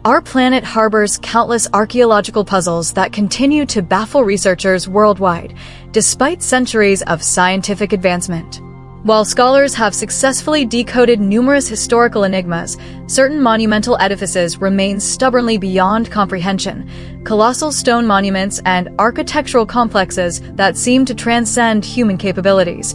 Our planet harbors countless archaeological puzzles that continue to baffle researchers worldwide, despite centuries of scientific advancement. While scholars have successfully decoded numerous historical enigmas, certain monumental edifices remain stubbornly beyond comprehension, colossal stone monuments and architectural complexes that seem to transcend human capabilities,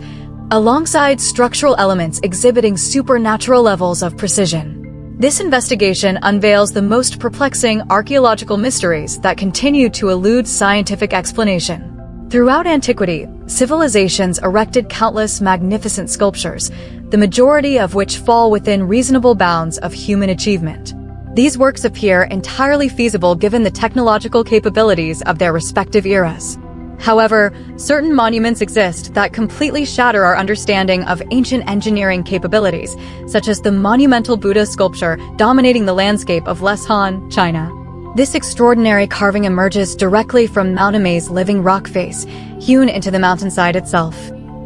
alongside structural elements exhibiting supernatural levels of precision. This investigation unveils the most perplexing archaeological mysteries that continue to elude scientific explanation. Throughout antiquity, civilizations erected countless magnificent sculptures, the majority of which fall within reasonable bounds of human achievement. These works appear entirely feasible given the technological capabilities of their respective eras. However, certain monuments exist that completely shatter our understanding of ancient engineering capabilities, such as the monumental Buddha sculpture dominating the landscape of Leshan, China. This extraordinary carving emerges directly from Mount Amay's living rock face, hewn into the mountainside itself.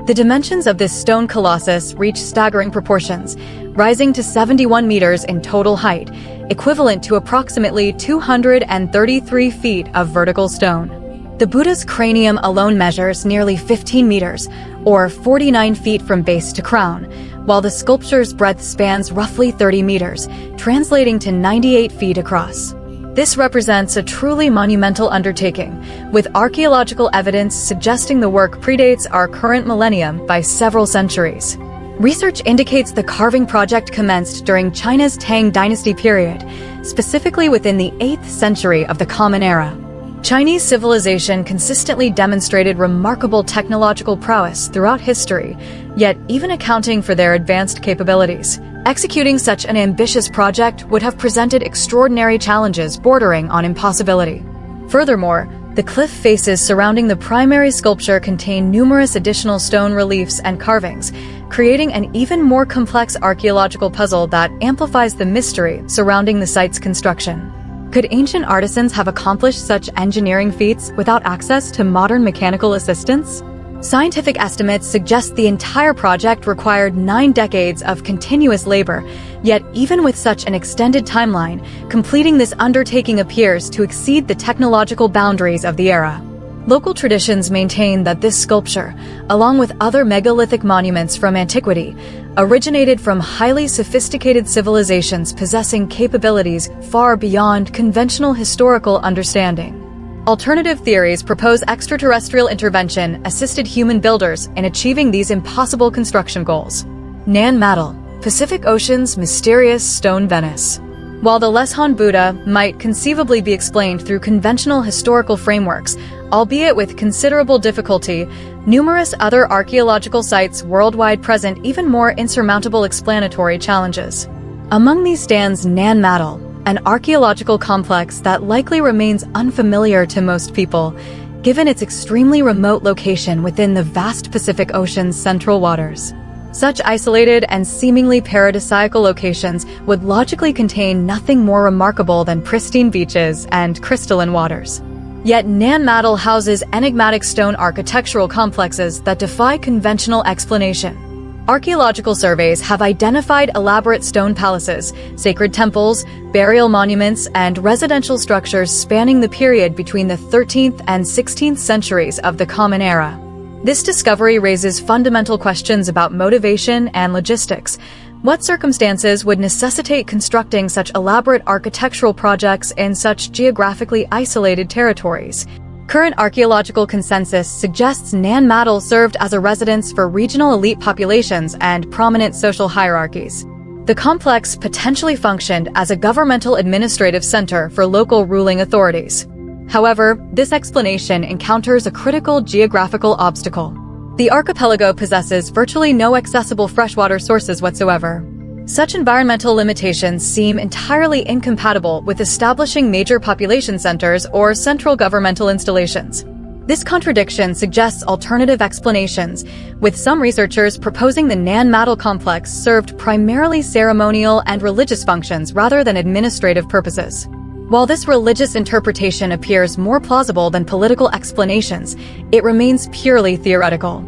The dimensions of this stone colossus reach staggering proportions, rising to 71 meters in total height, equivalent to approximately 233 feet of vertical stone. The Buddha's cranium alone measures nearly 15 meters, or 49 feet from base to crown, while the sculpture's breadth spans roughly 30 meters, translating to 98 feet across. This represents a truly monumental undertaking, with archaeological evidence suggesting the work predates our current millennium by several centuries. Research indicates the carving project commenced during China's Tang Dynasty period, specifically within the 8th century of the Common Era. Chinese civilization consistently demonstrated remarkable technological prowess throughout history, yet even accounting for their advanced capabilities, executing such an ambitious project would have presented extraordinary challenges bordering on impossibility. Furthermore, the cliff faces surrounding the primary sculpture contain numerous additional stone reliefs and carvings, creating an even more complex archaeological puzzle that amplifies the mystery surrounding the site's construction. Could ancient artisans have accomplished such engineering feats without access to modern mechanical assistance? Scientific estimates suggest the entire project required 9 decades of continuous labor, yet even with such an extended timeline, completing this undertaking appears to exceed the technological boundaries of the era. Local traditions maintain that this sculpture, along with other megalithic monuments from antiquity, originated from highly sophisticated civilizations possessing capabilities far beyond conventional historical understanding. Alternative theories propose extraterrestrial intervention assisted human builders in achieving these impossible construction goals. Nan Madol, Pacific Ocean's mysterious stone Venice. While the Leshan Buddha might conceivably be explained through conventional historical frameworks, albeit with considerable difficulty, numerous other archaeological sites worldwide present even more insurmountable explanatory challenges. Among these stands Nan Madol, an archaeological complex that likely remains unfamiliar to most people, given its extremely remote location within the vast Pacific Ocean's central waters. Such isolated and seemingly paradisiacal locations would logically contain nothing more remarkable than pristine beaches and crystalline waters. Yet Nan Madol houses enigmatic stone architectural complexes that defy conventional explanation. Archaeological surveys have identified elaborate stone palaces, sacred temples, burial monuments, and residential structures spanning the period between the 13th and 16th centuries of the Common Era. This discovery raises fundamental questions about motivation and logistics. What circumstances would necessitate constructing such elaborate architectural projects in such geographically isolated territories? Current archaeological consensus suggests Nan Madol served as a residence for regional elite populations and prominent social hierarchies. The complex potentially functioned as a governmental administrative center for local ruling authorities. However, this explanation encounters a critical geographical obstacle. The archipelago possesses virtually no accessible freshwater sources whatsoever. Such environmental limitations seem entirely incompatible with establishing major population centers or central governmental installations. This contradiction suggests alternative explanations, with some researchers proposing the Nan Madol complex served primarily ceremonial and religious functions rather than administrative purposes. While this religious interpretation appears more plausible than political explanations, it remains purely theoretical.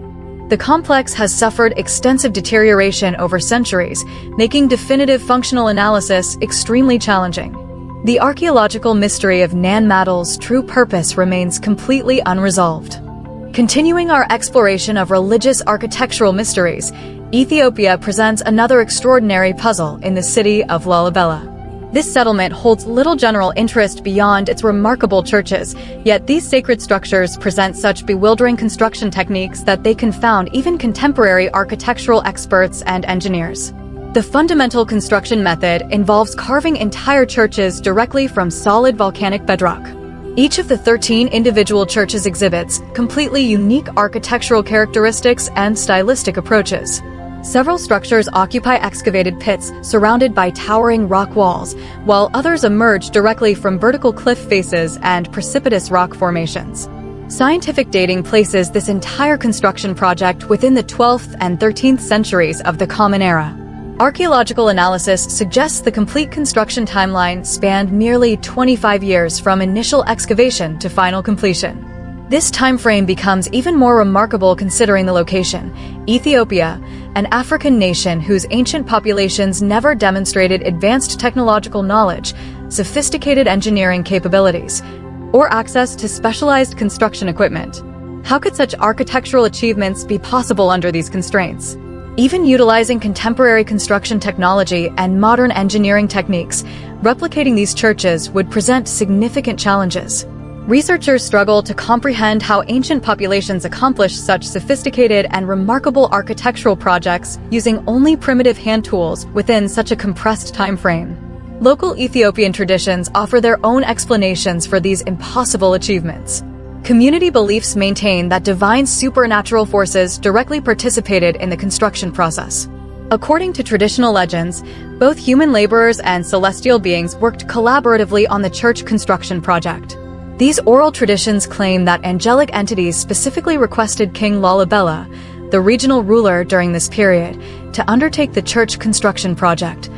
The complex has suffered extensive deterioration over centuries, making definitive functional analysis extremely challenging. The archaeological mystery of Nan Madol's true purpose remains completely unresolved. Continuing our exploration of religious architectural mysteries, Ethiopia presents another extraordinary puzzle in the city of Lalibela. This settlement holds little general interest beyond its remarkable churches, yet these sacred structures present such bewildering construction techniques that they confound even contemporary architectural experts and engineers. The fundamental construction method involves carving entire churches directly from solid volcanic bedrock. Each of the 13 individual churches exhibits completely unique architectural characteristics and stylistic approaches. Several structures occupy excavated pits surrounded by towering rock walls, while others emerge directly from vertical cliff faces and precipitous rock formations. Scientific dating places this entire construction project within the 12th and 13th centuries of the Common Era. Archaeological analysis suggests the complete construction timeline spanned nearly 25 years from initial excavation to final completion. This timeframe becomes even more remarkable considering the location. Ethiopia, an African nation whose ancient populations never demonstrated advanced technological knowledge, sophisticated engineering capabilities, or access to specialized construction equipment. How could such architectural achievements be possible under these constraints? Even utilizing contemporary construction technology and modern engineering techniques, replicating these churches would present significant challenges. Researchers struggle to comprehend how ancient populations accomplished such sophisticated and remarkable architectural projects using only primitive hand tools within such a compressed time frame. Local Ethiopian traditions offer their own explanations for these impossible achievements. Community beliefs maintain that divine supernatural forces directly participated in the construction process. According to traditional legends, both human laborers and celestial beings worked collaboratively on the church construction project. These oral traditions claim that angelic entities specifically requested King Lalibela, the regional ruler during this period, to undertake the church construction project,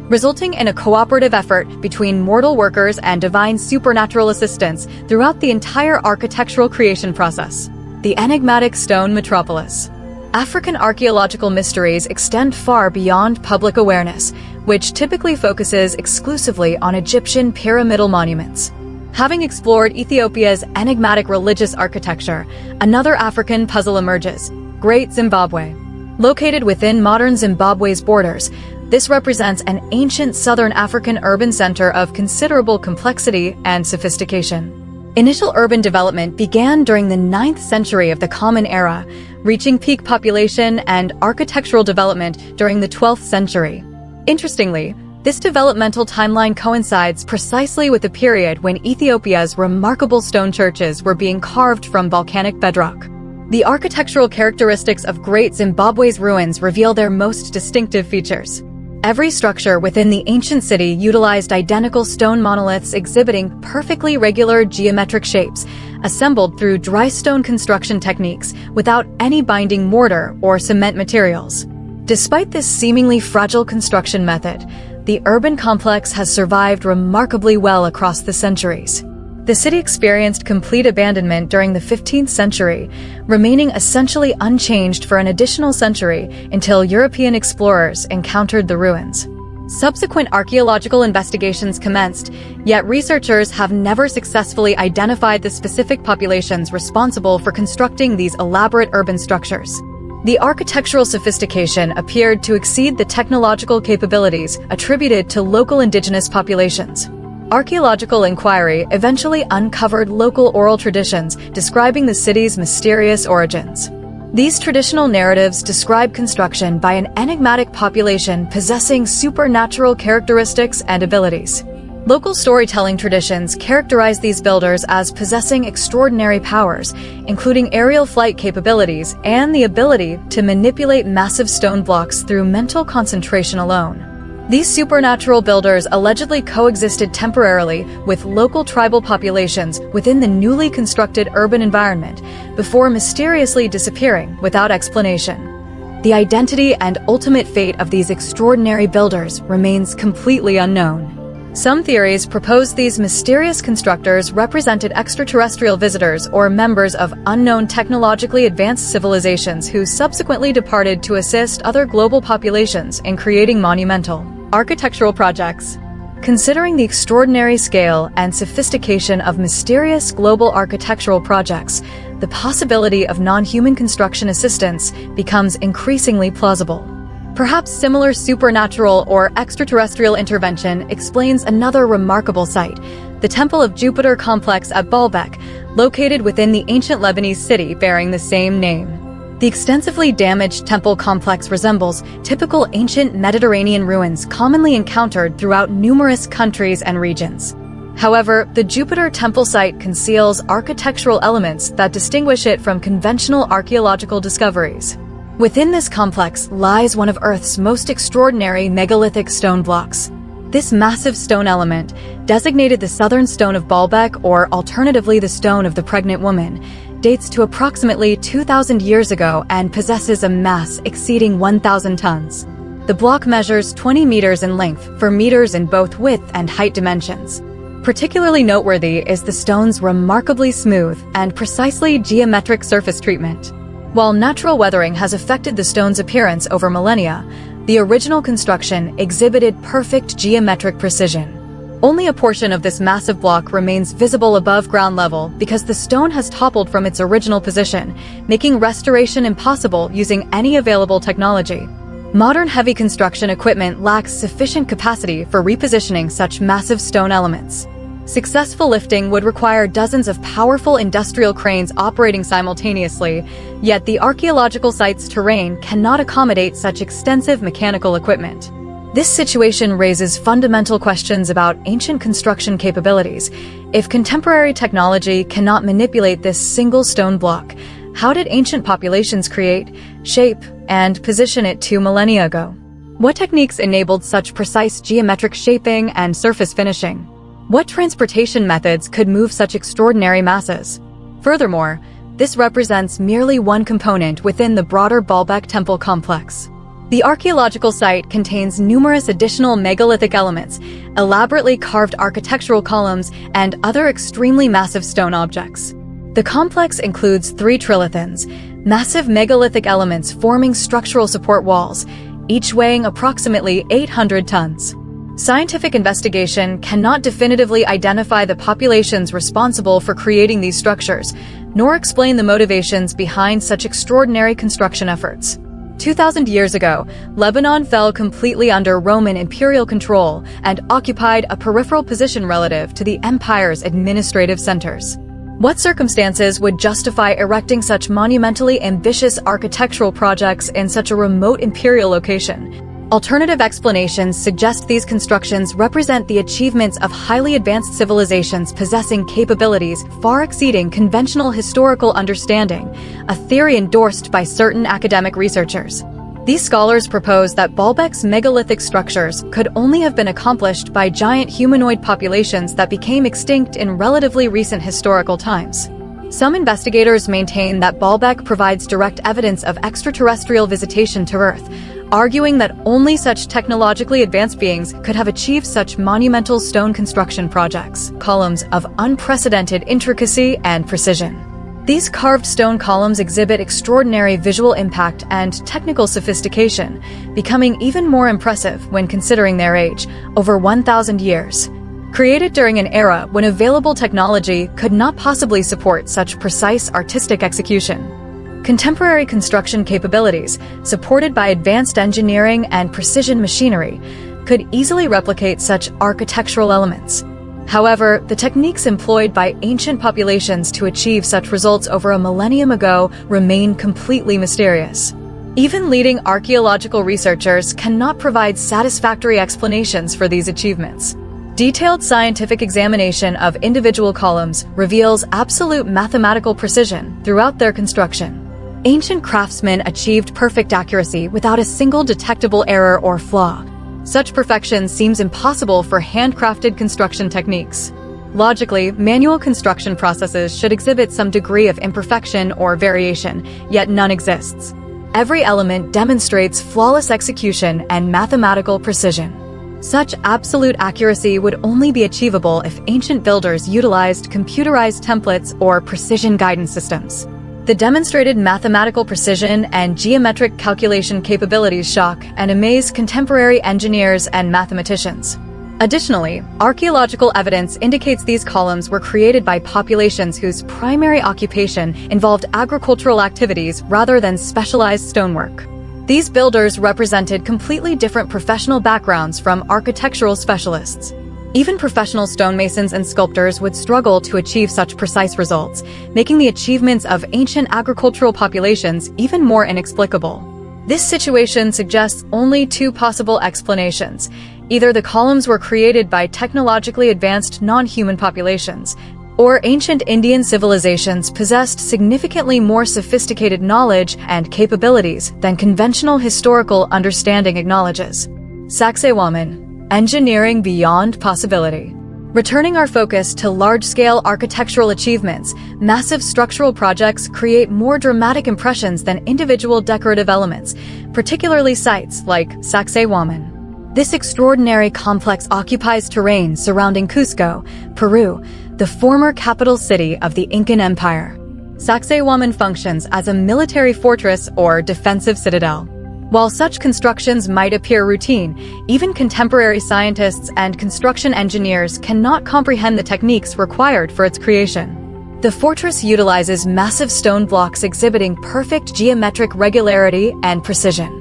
resulting in a cooperative effort between mortal workers and divine supernatural assistants throughout the entire architectural creation process. The enigmatic stone metropolis. African archaeological mysteries extend far beyond public awareness, which typically focuses exclusively on Egyptian pyramidal monuments. Having explored Ethiopia's enigmatic religious architecture, another African puzzle emerges: Great Zimbabwe. Located within modern Zimbabwe's borders, this represents an ancient southern African urban center of considerable complexity and sophistication. Initial urban development began during the 9th century of the Common Era, reaching peak population and architectural development during the 12th century. Interestingly, this developmental timeline coincides precisely with the period when Ethiopia's remarkable stone churches were being carved from volcanic bedrock. The architectural characteristics of Great Zimbabwe's ruins reveal their most distinctive features. Every structure within the ancient city utilized identical stone monoliths exhibiting perfectly regular geometric shapes, assembled through dry stone construction techniques without any binding mortar or cement materials. Despite this seemingly fragile construction method, the urban complex has survived remarkably well across the centuries. The city experienced complete abandonment during the 15th century, remaining essentially unchanged for an additional century until European explorers encountered the ruins. Subsequent archaeological investigations commenced, yet researchers have never successfully identified the specific populations responsible for constructing these elaborate urban structures. The architectural sophistication appeared to exceed the technological capabilities attributed to local indigenous populations. Archaeological inquiry eventually uncovered local oral traditions describing the city's mysterious origins. These traditional narratives describe construction by an enigmatic population possessing supernatural characteristics and abilities. Local storytelling traditions characterize these builders as possessing extraordinary powers, including aerial flight capabilities and the ability to manipulate massive stone blocks through mental concentration alone. These supernatural builders allegedly coexisted temporarily with local tribal populations within the newly constructed urban environment before mysteriously disappearing without explanation. The identity and ultimate fate of these extraordinary builders remains completely unknown. Some theories propose these mysterious constructors represented extraterrestrial visitors or members of unknown technologically advanced civilizations who subsequently departed to assist other global populations in creating monumental architectural projects. Considering the extraordinary scale and sophistication of mysterious global architectural projects, the possibility of non-human construction assistance becomes increasingly plausible. Perhaps similar supernatural or extraterrestrial intervention explains another remarkable site, the Temple of Jupiter complex at Baalbek, located within the ancient Lebanese city bearing the same name. The extensively damaged temple complex resembles typical ancient Mediterranean ruins commonly encountered throughout numerous countries and regions. However, the Jupiter temple site conceals architectural elements that distinguish it from conventional archaeological discoveries. Within this complex lies one of Earth's most extraordinary megalithic stone blocks. This massive stone element, designated the Southern Stone of Baalbek or alternatively the Stone of the Pregnant Woman, dates to approximately 2,000 years ago and possesses a mass exceeding 1,000 tons. The block measures 20 meters in length for meters in both width and height dimensions. Particularly noteworthy is the stone's remarkably smooth and precisely geometric surface treatment. While natural weathering has affected the stone's appearance over millennia, the original construction exhibited perfect geometric precision. Only a portion of this massive block remains visible above ground level because the stone has toppled from its original position, making restoration impossible using any available technology. Modern heavy construction equipment lacks sufficient capacity for repositioning such massive stone elements. Successful lifting would require dozens of powerful industrial cranes operating simultaneously, yet the archaeological site's terrain cannot accommodate such extensive mechanical equipment. This situation raises fundamental questions about ancient construction capabilities. If contemporary technology cannot manipulate this single stone block, how did ancient populations create, shape, and position it 2 millennia ago? What techniques enabled such precise geometric shaping and surface finishing? What transportation methods could move such extraordinary masses? Furthermore, this represents merely one component within the broader Baalbek temple complex. The archaeological site contains numerous additional megalithic elements, elaborately carved architectural columns, and other extremely massive stone objects. The complex includes 3 trilithons, massive megalithic elements forming structural support walls, each weighing approximately 800 tons. Scientific investigation cannot definitively identify the populations responsible for creating these structures, nor explain the motivations behind such extraordinary construction efforts. 2,000 years ago, Lebanon fell completely under Roman imperial control and occupied a peripheral position relative to the empire's administrative centers. What circumstances would justify erecting such monumentally ambitious architectural projects in such a remote imperial location? Alternative explanations suggest these constructions represent the achievements of highly advanced civilizations possessing capabilities far exceeding conventional historical understanding, a theory endorsed by certain academic researchers. These scholars propose that Baalbek's megalithic structures could only have been accomplished by giant humanoid populations that became extinct in relatively recent historical times. Some investigators maintain that Baalbek provides direct evidence of extraterrestrial visitation to Earth, arguing that only such technologically advanced beings could have achieved such monumental stone construction projects, columns of unprecedented intricacy and precision. These carved stone columns exhibit extraordinary visual impact and technical sophistication, becoming even more impressive when considering their age, over 1,000 years. Created during an era when available technology could not possibly support such precise artistic execution. Contemporary construction capabilities, supported by advanced engineering and precision machinery, could easily replicate such architectural elements. However, the techniques employed by ancient populations to achieve such results over a millennium ago remain completely mysterious. Even leading archaeological researchers cannot provide satisfactory explanations for these achievements. Detailed scientific examination of individual columns reveals absolute mathematical precision throughout their construction. Ancient craftsmen achieved perfect accuracy without a single detectable error or flaw. Such perfection seems impossible for handcrafted construction techniques. Logically, manual construction processes should exhibit some degree of imperfection or variation, yet none exists. Every element demonstrates flawless execution and mathematical precision. Such absolute accuracy would only be achievable if ancient builders utilized computerized templates or precision guidance systems. The demonstrated mathematical precision and geometric calculation capabilities shock and amaze contemporary engineers and mathematicians. Additionally, archaeological evidence indicates these columns were created by populations whose primary occupation involved agricultural activities rather than specialized stonework. These builders represented completely different professional backgrounds from architectural specialists. Even professional stonemasons and sculptors would struggle to achieve such precise results, making the achievements of ancient agricultural populations even more inexplicable. This situation suggests only two possible explanations. Either the columns were created by technologically advanced non-human populations, or ancient Indian civilizations possessed significantly more sophisticated knowledge and capabilities than conventional historical understanding acknowledges. Sacsayhuaman, engineering beyond possibility. Returning our focus to large-scale architectural achievements, massive structural projects create more dramatic impressions than individual decorative elements, particularly sites like Sacsayhuaman. This extraordinary complex occupies terrain surrounding Cusco, Peru, the former capital city of the Incan Empire. Sacsayhuaman functions as a military fortress or defensive citadel. While such constructions might appear routine, even contemporary scientists and construction engineers cannot comprehend the techniques required for its creation. The fortress utilizes massive stone blocks exhibiting perfect geometric regularity and precision.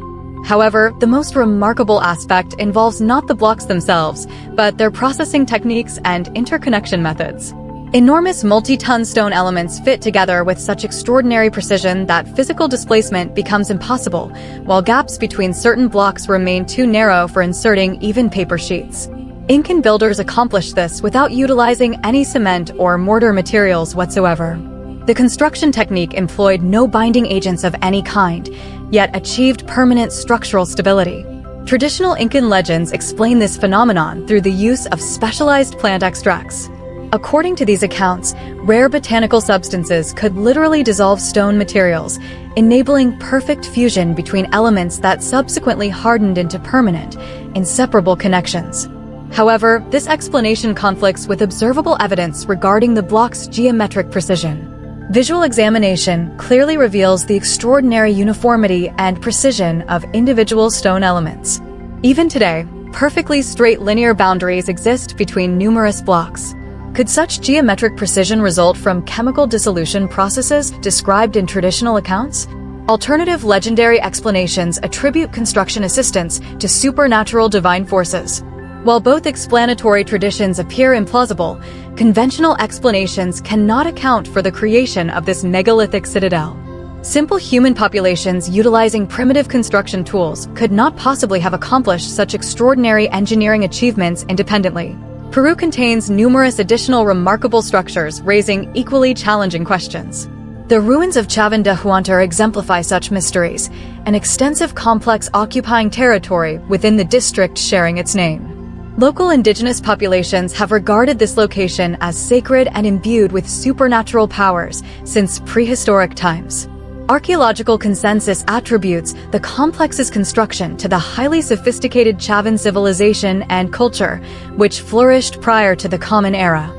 However, the most remarkable aspect involves not the blocks themselves, but their processing techniques and interconnection methods. Enormous multi-ton stone elements fit together with such extraordinary precision that physical displacement becomes impossible, while gaps between certain blocks remain too narrow for inserting even paper sheets. Incan builders accomplished this without utilizing any cement or mortar materials whatsoever. The construction technique employed no binding agents of any kind, yet achieved permanent structural stability. Traditional Incan legends explain this phenomenon through the use of specialized plant extracts. According to these accounts, rare botanical substances could literally dissolve stone materials, enabling perfect fusion between elements that subsequently hardened into permanent, inseparable connections. However, this explanation conflicts with observable evidence regarding the block's geometric precision. Visual examination clearly reveals the extraordinary uniformity and precision of individual stone elements. Even today, perfectly straight linear boundaries exist between numerous blocks. Could such geometric precision result from chemical dissolution processes described in traditional accounts? Alternative legendary explanations attribute construction assistance to supernatural divine forces. While both explanatory traditions appear implausible, conventional explanations cannot account for the creation of this megalithic citadel. Simple human populations utilizing primitive construction tools could not possibly have accomplished such extraordinary engineering achievements independently. Peru contains numerous additional remarkable structures, raising equally challenging questions. The ruins of Chavín de Huántar exemplify such mysteries, an extensive complex occupying territory within the district sharing its name. Local indigenous populations have regarded this location as sacred and imbued with supernatural powers since prehistoric times. Archaeological consensus attributes the complex's construction to the highly sophisticated Chavín civilization and culture, which flourished prior to the Common Era.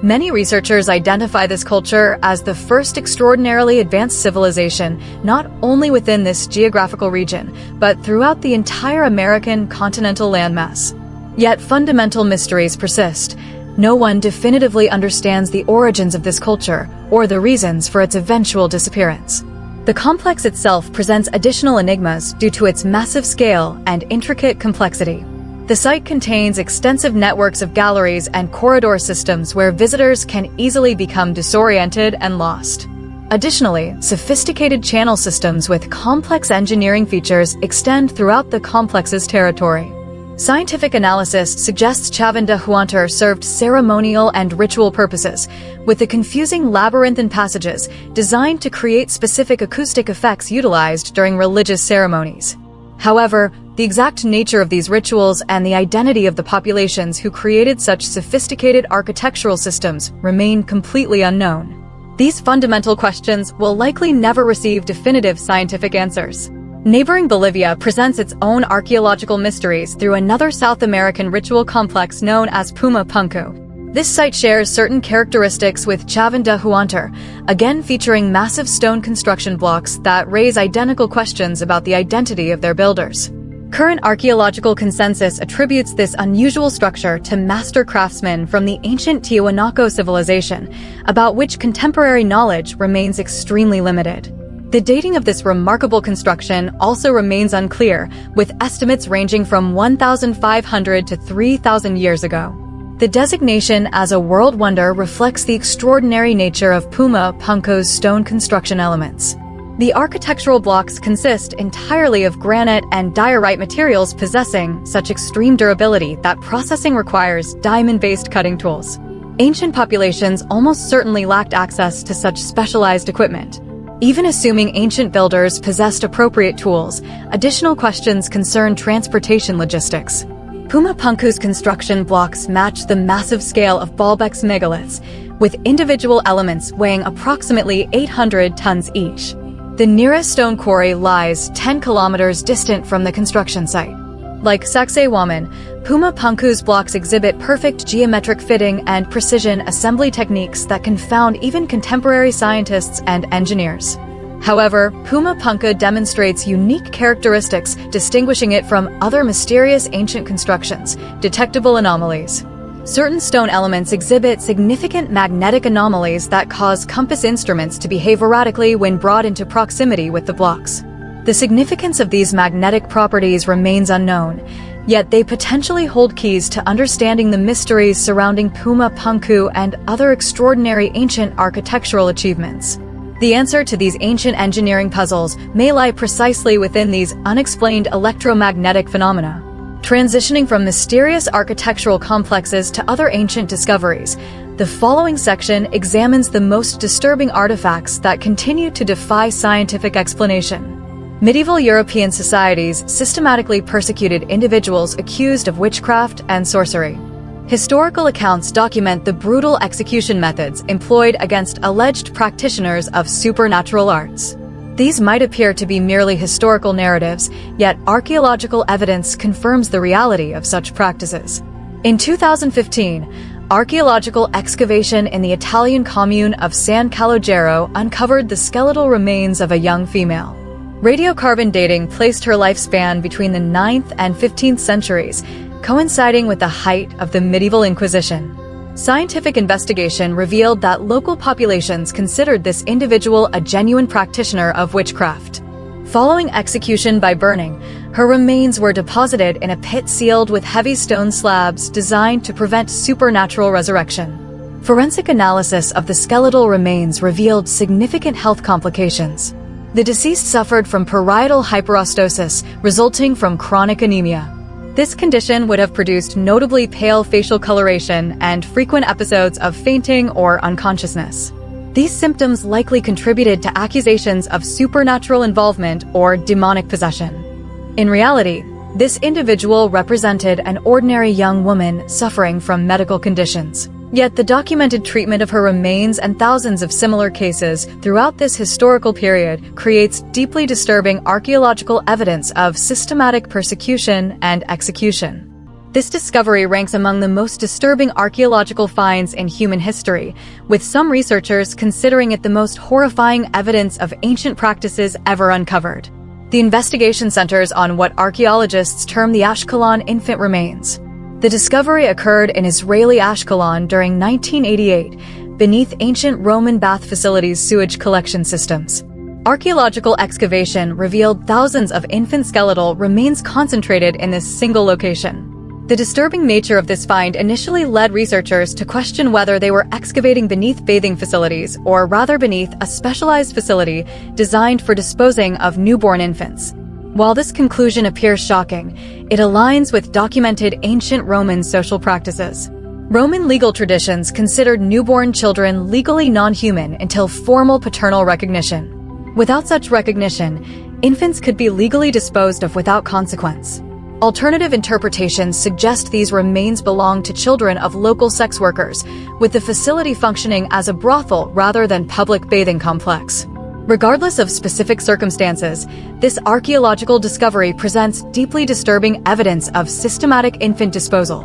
Many researchers identify this culture as the first extraordinarily advanced civilization not only within this geographical region, but throughout the entire American continental landmass. Yet fundamental mysteries persist. No one definitively understands the origins of this culture or the reasons for its eventual disappearance. The complex itself presents additional enigmas due to its massive scale and intricate complexity. The site contains extensive networks of galleries and corridor systems where visitors can easily become disoriented and lost. Additionally, sophisticated channel systems with complex engineering features extend throughout the complex's territory. Scientific analysis suggests Chavín de Huántar served ceremonial and ritual purposes, with the confusing labyrinthine passages designed to create specific acoustic effects utilized during religious ceremonies. However, the exact nature of these rituals and the identity of the populations who created such sophisticated architectural systems remain completely unknown. These fundamental questions will likely never receive definitive scientific answers. Neighboring Bolivia presents its own archaeological mysteries through another South American ritual complex known as Puma Punku. This site shares certain characteristics with Chavín de Huántar, again featuring massive stone construction blocks that raise identical questions about the identity of their builders. Current archaeological consensus attributes this unusual structure to master craftsmen from the ancient Tiwanaku civilization, about which contemporary knowledge remains extremely limited. The dating of this remarkable construction also remains unclear, with estimates ranging from 1,500 to 3,000 years ago. The designation as a world wonder reflects the extraordinary nature of Puma Punku's stone construction elements. The architectural blocks consist entirely of granite and diorite materials possessing such extreme durability that processing requires diamond-based cutting tools. Ancient populations almost certainly lacked access to such specialized equipment. Even assuming ancient builders possessed appropriate tools, additional questions concern transportation logistics. Puma Punku's construction blocks match the massive scale of Baalbek's megaliths, with individual elements weighing approximately 800 tons each. The nearest stone quarry lies 10 kilometers distant from the construction site. Like Sacsayhuaman, Puma Punku's blocks exhibit perfect geometric fitting and precision assembly techniques that confound even contemporary scientists and engineers. However, Puma Punku demonstrates unique characteristics distinguishing it from other mysterious ancient constructions, detectable anomalies. Certain stone elements exhibit significant magnetic anomalies that cause compass instruments to behave erratically when brought into proximity with the blocks. The significance of these magnetic properties remains unknown, yet they potentially hold keys to understanding the mysteries surrounding Puma Punku and other extraordinary ancient architectural achievements. The answer to these ancient engineering puzzles may lie precisely within these unexplained electromagnetic phenomena. Transitioning from mysterious architectural complexes to other ancient discoveries, the following section examines the most disturbing artifacts that continue to defy scientific explanation. Medieval European societies systematically persecuted individuals accused of witchcraft and sorcery. Historical accounts document the brutal execution methods employed against alleged practitioners of supernatural arts. These might appear to be merely historical narratives, yet archaeological evidence confirms the reality of such practices. In 2015, archaeological excavation in the Italian commune of San Calogero uncovered the skeletal remains of a young female. Radiocarbon dating placed her lifespan between the 9th and 15th centuries, coinciding with the height of the medieval Inquisition. Scientific investigation revealed that local populations considered this individual a genuine practitioner of witchcraft. Following execution by burning, her remains were deposited in a pit sealed with heavy stone slabs designed to prevent supernatural resurrection. Forensic analysis of the skeletal remains revealed significant health complications. The deceased suffered from parietal hyperostosis resulting from chronic anemia. This condition would have produced notably pale facial coloration and frequent episodes of fainting or unconsciousness. These symptoms likely contributed to accusations of supernatural involvement or demonic possession. In reality, this individual represented an ordinary young woman suffering from medical conditions. Yet the documented treatment of her remains and thousands of similar cases throughout this historical period creates deeply disturbing archaeological evidence of systematic persecution and execution. This discovery ranks among the most disturbing archaeological finds in human history, with some researchers considering it the most horrifying evidence of ancient practices ever uncovered. The investigation centers on what archaeologists term the Ashkelon infant remains. The discovery occurred in Israeli Ashkelon during 1988, beneath ancient Roman bath facilities' sewage collection systems. Archaeological excavation revealed thousands of infant skeletal remains concentrated in this single location. The disturbing nature of this find initially led researchers to question whether they were excavating beneath bathing facilities, or rather beneath a specialized facility designed for disposing of newborn infants. While this conclusion appears shocking, it aligns with documented ancient Roman social practices. Roman legal traditions considered newborn children legally non-human until formal paternal recognition. Without such recognition, infants could be legally disposed of without consequence. Alternative interpretations suggest these remains belong to children of local sex workers, with the facility functioning as a brothel rather than public bathing complex. Regardless of specific circumstances, this archaeological discovery presents deeply disturbing evidence of systematic infant disposal.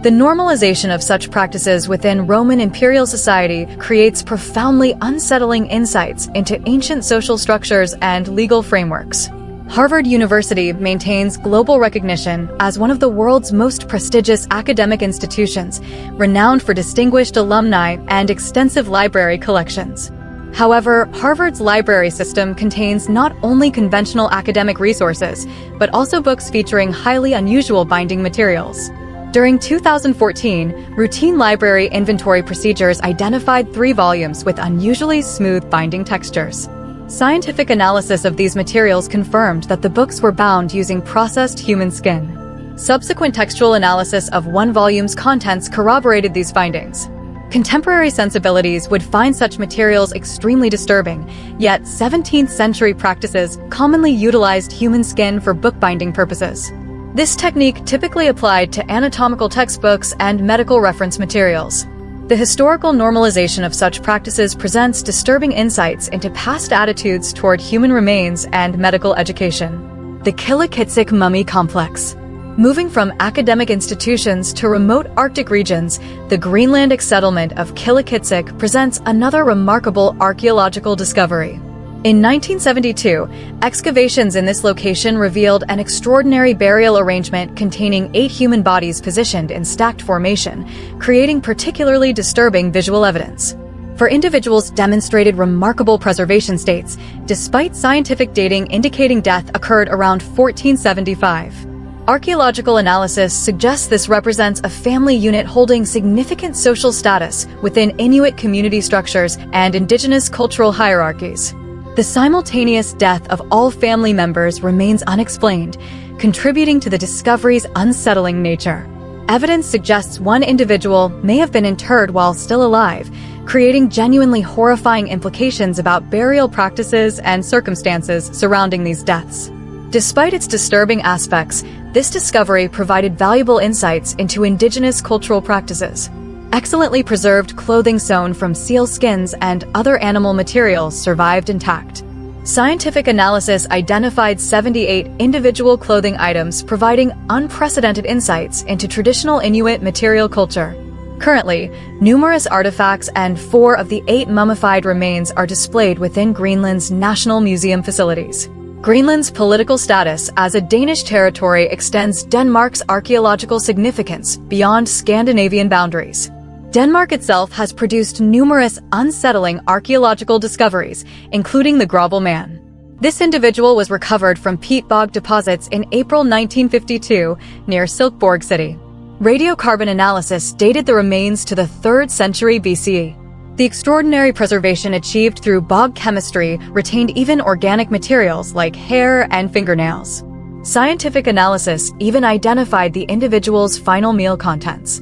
The normalization of such practices within Roman imperial society creates profoundly unsettling insights into ancient social structures and legal frameworks. Harvard University maintains global recognition as one of the world's most prestigious academic institutions, renowned for distinguished alumni and extensive library collections. However, Harvard's library system contains not only conventional academic resources, but also books featuring highly unusual binding materials. During 2014, routine library inventory procedures identified 3 volumes with unusually smooth binding textures. Scientific analysis of these materials confirmed that the books were bound using processed human skin. Subsequent textual analysis of 1 volume's contents corroborated these findings. Contemporary sensibilities would find such materials extremely disturbing, yet 17th century practices commonly utilized human skin for bookbinding purposes. This technique typically applied to anatomical textbooks and medical reference materials. The historical normalization of such practices presents disturbing insights into past attitudes toward human remains and medical education. The Qilicitsik Mummy Complex. Moving from academic institutions to remote Arctic regions, the Greenlandic settlement of Qilicitsik presents another remarkable archaeological discovery. In 1972, excavations in this location revealed an extraordinary burial arrangement containing 8 human bodies positioned in stacked formation, creating particularly disturbing visual evidence. For individuals demonstrated remarkable preservation states, despite scientific dating indicating death occurred around 1475. Archaeological analysis suggests this represents a family unit holding significant social status within Inuit community structures and indigenous cultural hierarchies. The simultaneous death of all family members remains unexplained, contributing to the discovery's unsettling nature. Evidence suggests one individual may have been interred while still alive, creating genuinely horrifying implications about burial practices and circumstances surrounding these deaths. Despite its disturbing aspects, this discovery provided valuable insights into indigenous cultural practices. Excellently preserved clothing sewn from seal skins and other animal materials survived intact. Scientific analysis identified 78 individual clothing items, providing unprecedented insights into traditional Inuit material culture. Currently, numerous artifacts and 4 of the 8 mummified remains are displayed within Greenland's National Museum facilities. Greenland's political status as a Danish territory extends Denmark's archaeological significance beyond Scandinavian boundaries. Denmark itself has produced numerous unsettling archaeological discoveries, including the Grobel Man. This individual was recovered from peat bog deposits in April 1952 near Silkeborg City. Radiocarbon analysis dated the remains to the 3rd century BCE. The extraordinary preservation achieved through bog chemistry retained even organic materials like hair and fingernails. Scientific analysis even identified the individual's final meal contents.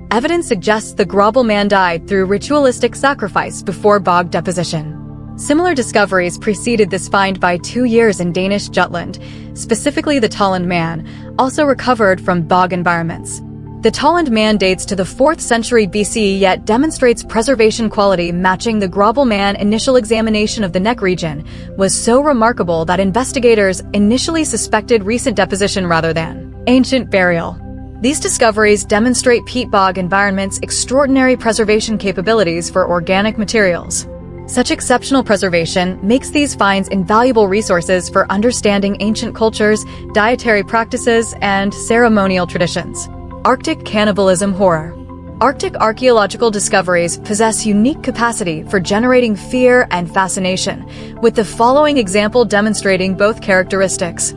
Evidence suggests the Grobel Man died through ritualistic sacrifice before bog deposition. Similar discoveries preceded this find by 2 years in Danish Jutland, specifically the Tolland Man, also recovered from bog environments. The Tolland Man dates to the 4th century BCE yet demonstrates preservation quality matching the Grobel Man. Initial examination of the neck region was so remarkable that investigators initially suspected recent deposition rather than ancient burial. These discoveries demonstrate peat bog environments' extraordinary preservation capabilities for organic materials. Such exceptional preservation makes these finds invaluable resources for understanding ancient cultures, dietary practices, and ceremonial traditions. Arctic cannibalism horror. Arctic archaeological discoveries possess unique capacity for generating fear and fascination, with the following example demonstrating both characteristics.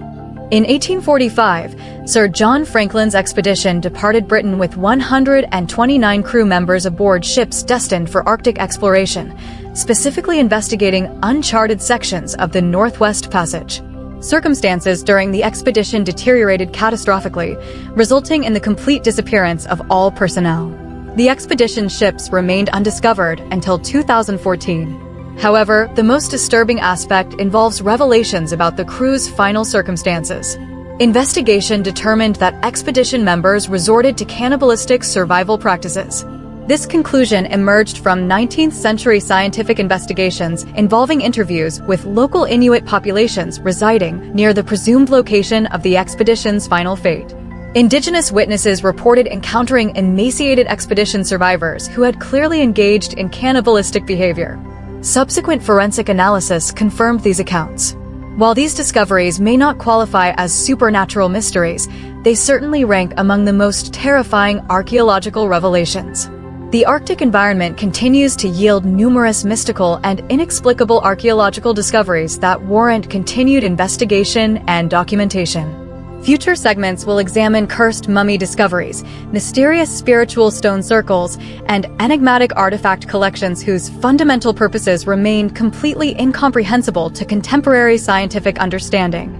In 1845, Sir John Franklin's expedition departed Britain with 129 crew members aboard ships destined for Arctic exploration, specifically investigating uncharted sections of the Northwest Passage. Circumstances during the expedition deteriorated catastrophically, resulting in the complete disappearance of all personnel. The expedition ships remained undiscovered until 2014. However, the most disturbing aspect involves revelations about the crew's final circumstances. Investigation determined that expedition members resorted to cannibalistic survival practices. This conclusion emerged from 19th century scientific investigations involving interviews with local Inuit populations residing near the presumed location of the expedition's final fate. Indigenous witnesses reported encountering emaciated expedition survivors who had clearly engaged in cannibalistic behavior. Subsequent forensic analysis confirmed these accounts. While these discoveries may not qualify as supernatural mysteries, they certainly rank among the most terrifying archaeological revelations. The Arctic environment continues to yield numerous mystical and inexplicable archaeological discoveries that warrant continued investigation and documentation. Future segments will examine cursed mummy discoveries, mysterious spiritual stone circles, and enigmatic artifact collections whose fundamental purposes remain completely incomprehensible to contemporary scientific understanding.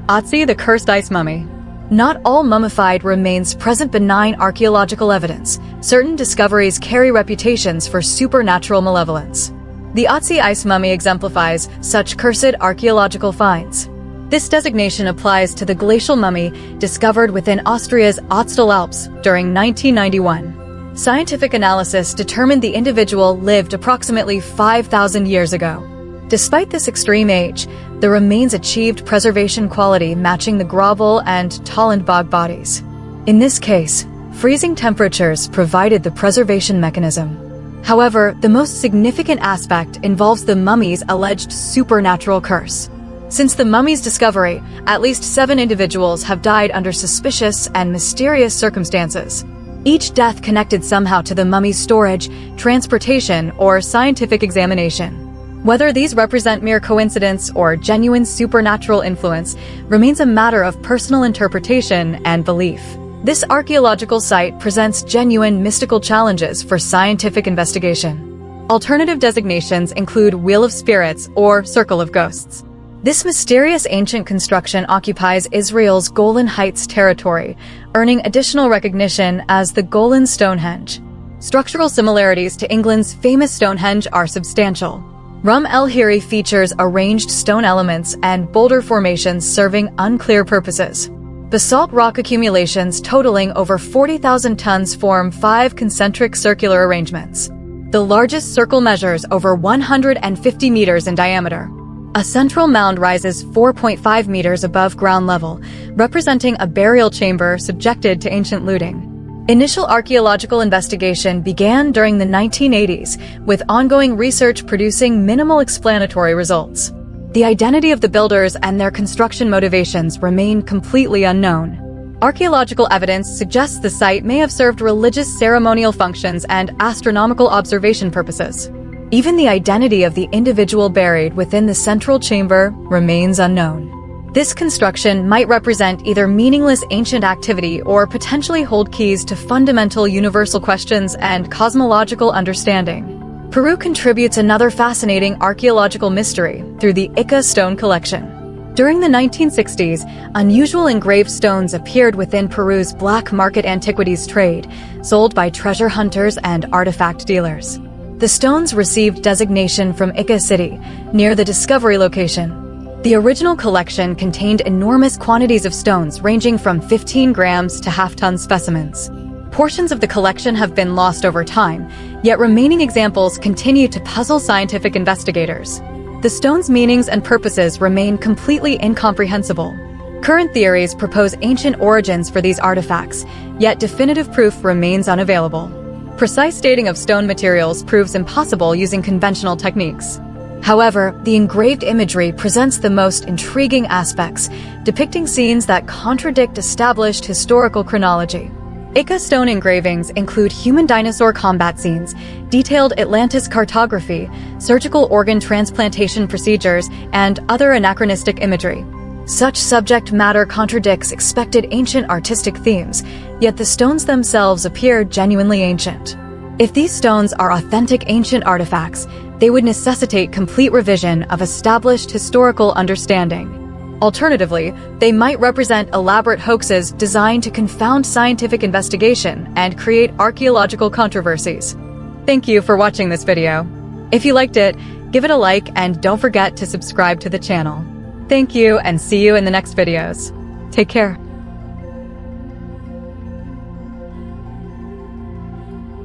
Otzi, the cursed ice mummy. Not all mummified remains present benign archaeological evidence. Certain discoveries carry reputations for supernatural malevolence. The Otzi ice mummy exemplifies such cursed archaeological finds. This designation applies to the glacial mummy discovered within Austria's Ötztal Alps during 1991. Scientific analysis determined the individual lived approximately 5,000 years ago. Despite this extreme age, the remains achieved preservation quality matching the grovel and Tallenbog bodies. In this case, freezing temperatures provided the preservation mechanism. However, the most significant aspect involves the mummy's alleged supernatural curse. Since the mummy's discovery, at least 7 individuals have died under suspicious and mysterious circumstances. Each death connected somehow to the mummy's storage, transportation, or scientific examination. Whether these represent mere coincidence or genuine supernatural influence remains a matter of personal interpretation and belief. This archaeological site presents genuine mystical challenges for scientific investigation. Alternative designations include Wheel of Spirits or Circle of Ghosts. This mysterious ancient construction occupies Israel's Golan Heights territory, earning additional recognition as the Golan Stonehenge. Structural similarities to England's famous Stonehenge are substantial. Rum El Hiri features arranged stone elements and boulder formations serving unclear purposes. Basalt rock accumulations totaling over 40,000 tons form 5 concentric circular arrangements. The largest circle measures over 150 meters in diameter. A central mound rises 4.5 meters above ground level, representing a burial chamber subjected to ancient looting. Initial archaeological investigation began during the 1980s, with ongoing research producing minimal explanatory results. The identity of the builders and their construction motivations remain completely unknown. Archaeological evidence suggests the site may have served religious ceremonial functions and astronomical observation purposes. Even the identity of the individual buried within the central chamber remains unknown. This construction might represent either meaningless ancient activity or potentially hold keys to fundamental universal questions and cosmological understanding. Peru contributes another fascinating archaeological mystery through the Ica stone collection. During the 1960s, unusual engraved stones appeared within Peru's black market antiquities trade, sold by treasure hunters and artifact dealers. The stones received designation from Ica City, near the discovery location. The original collection contained enormous quantities of stones ranging from 15 grams to half-ton specimens. Portions of the collection have been lost over time, yet remaining examples continue to puzzle scientific investigators. The stones' meanings and purposes remain completely incomprehensible. Current theories propose ancient origins for these artifacts, yet definitive proof remains unavailable. Precise dating of stone materials proves impossible using conventional techniques. However, the engraved imagery presents the most intriguing aspects, depicting scenes that contradict established historical chronology. Ica stone engravings include human dinosaur combat scenes, detailed Atlantis cartography, surgical organ transplantation procedures, and other anachronistic imagery. Such subject matter contradicts expected ancient artistic themes, yet the stones themselves appear genuinely ancient. If these stones are authentic ancient artifacts, they would necessitate complete revision of established historical understanding. Alternatively, they might represent elaborate hoaxes designed to confound scientific investigation and create archaeological controversies. Thank you for watching this video. If you liked it, give it a like and don't forget to subscribe to the channel. Thank you and see you in the next videos. Take care.